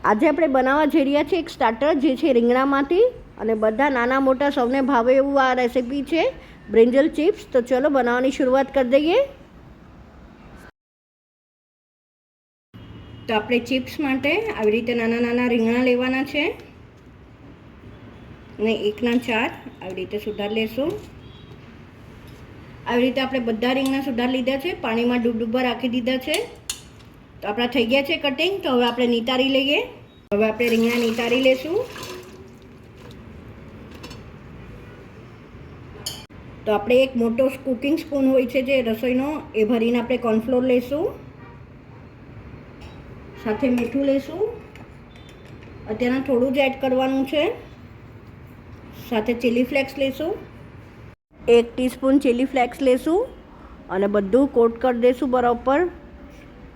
આજે આપણે બનાવવા જઈ રહ્યા છીએ એક સ્ટાર્ટર જે છે રીંગણામાંથી, અને બધા નાના મોટા સૌને ભાવે એવું આ રેસીપી છે બ્રિંજલ ચિપ્સ. તો ચલો બનાવવાની શરૂઆત કરી દઈએ. તો આપણે ચિપ્સ માટે આવી રીતે નાના નાના રીંગણા લેવાના છે અને 1 ના 4 આવી રીતે સુધાર લેશું. આવી રીતે આપણે બધા રીંગણા સુધાર લીધા છે, પાણીમાં ડૂબડૂબા રાખી દીધા છે. તો આપણા થઈ ગયા છે કટિંગ. તો હવે આપણે નિતારી લઈએ. હવે આપણે રીંગણા નિતારી લેશું. તો આપણે એક મોટો કુકિંગ સ્પૂન હોય છે જે રસોઈનો, એ ભરીને આપણે કોર્નફ્લોર લેશું, સાથે મીઠું લેશું, અત્યારે થોડું જ એડ કરવાનું છે, સાથે ચીલી ફ્લેક્સ લેશું, 1 ટીસ્પૂન ચીલી ફ્લેક્સ લેશું અને બધું કોટ કરી દઈશું બરાબર.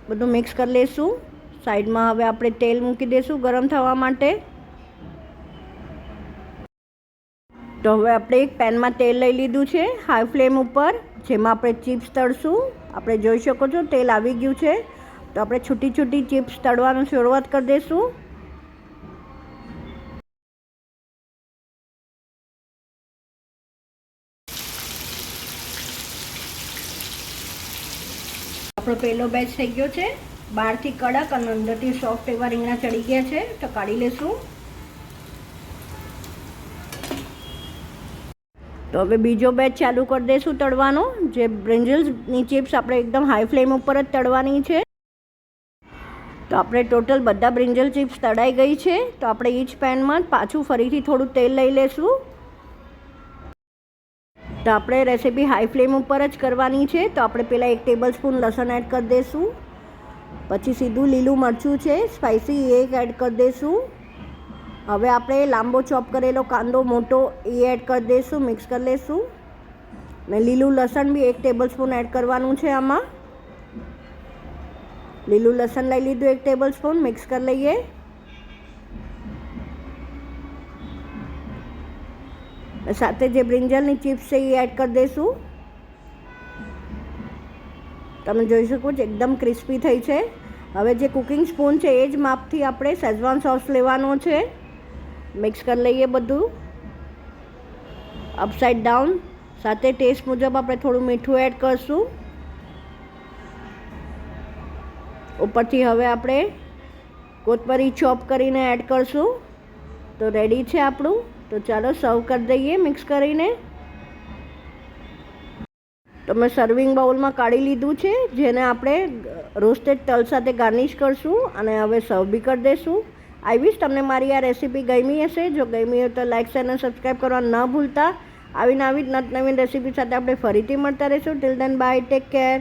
બધું મિક્સ કરી લઈશું. સાઈડમાં હવે આપણે તેલ મૂકી દઈશું ગરમ થવા માટે. તો હવે આપણે એક પેનમાં તેલ લઈ લીધું છે હાઈ ફ્લેમ ઉપર, જેમાં આપણે ચિપ્સ તળશું. આપણે જોઈ શકો છો તેલ આવી ગયું છે. તો આપણે છૂટી છૂટી ચિપ્સ તળવાની શરૂઆત કરી દઈશું. આપણો પહેલો બેચ થઈ ગયો છે. બહારથી કડક અને અંદરથી સોફ્ટ એવા રીંગણા ચડી ગયા છે. તો કાઢી લેશું. તો હવે બીજો બેચ ચાલુ કરી દઈશું તળવાનો, જે બ્રિંજલ્સની ચિપ્સ આપણે એકદમ હાઈ ફ્લેમ ઉપર જ તળવાની છે. તો આપણે ટોટલ બધા બ્રિંજલ ચિપ્સ તળાઈ ગઈ છે. તો આપણે ઈચ પેનમાં પાછું ફરીથી થોડું તેલ લઈ લેશું. તો આપણે રેસીપી હાઈ ફ્લેમ ઉપર જ કરવાની છે. તો આપણે પહેલાં 1 ટેબલ સ્પૂન લસણ એડ કરી દઈશું. પછી સીધું લીલું મરચું છે સ્પાઇસી, એ એડ કરી દઈશું. હવે આપણે લાંબો ચોપ કરેલો કાંદો મોટો એ એડ કરી દઈશું, મિક્સ કરી લઈશું. ને લીલું લસણ બી 1 ટેબલ સ્પૂન એડ કરવાનું છે આમાં. લીલું લસણ લઈ લીધું 1 ટેબલ સ્પૂન, મિક્સ કરી લઈએ. સાથે જે બ્રિંજલની ચિપ્સ છે એ એડ કરી દઈશું. તમે જોઈ શકો છો એકદમ ક્રિસ્પી થઈ છે. હવે જે કુકિંગ સ્પૂન છે એ જ માપથી આપણે શેઝવાન સોસ લેવાનો છે. મિક્સ કરી લઈએ બધું અપસાઇડ ડાઉન. સાથે ટેસ્ટ મુજબ આપણે થોડું મીઠું એડ કરશું. ઉપરથી હવે આપણે કોથમરી ચોપ કરીને એડ કરશું. તો રેડી છે આપણું. તો ચાલો સર્વ કરી દઈએ મિક્સ કરીને. તો મેં સર્વિંગ બાઉલમાં કાઢી લીધું છે, જેને આપણે રોસ્ટેડ તલ સાથે ગાર્નિશ કરશું અને હવે સર્વ બી કરી દઈશું. આઈ વિશ તમને મારી આ રેસીપી ગમી હશે. જો ગમી હોય તો લાઇક શેર અને સબસ્ક્રાઈબ કરવા ન ભૂલતા. આવી નવી રેસીપી સાથે આપણે ફરીથી મળતા રહીશું. Till then by, take care.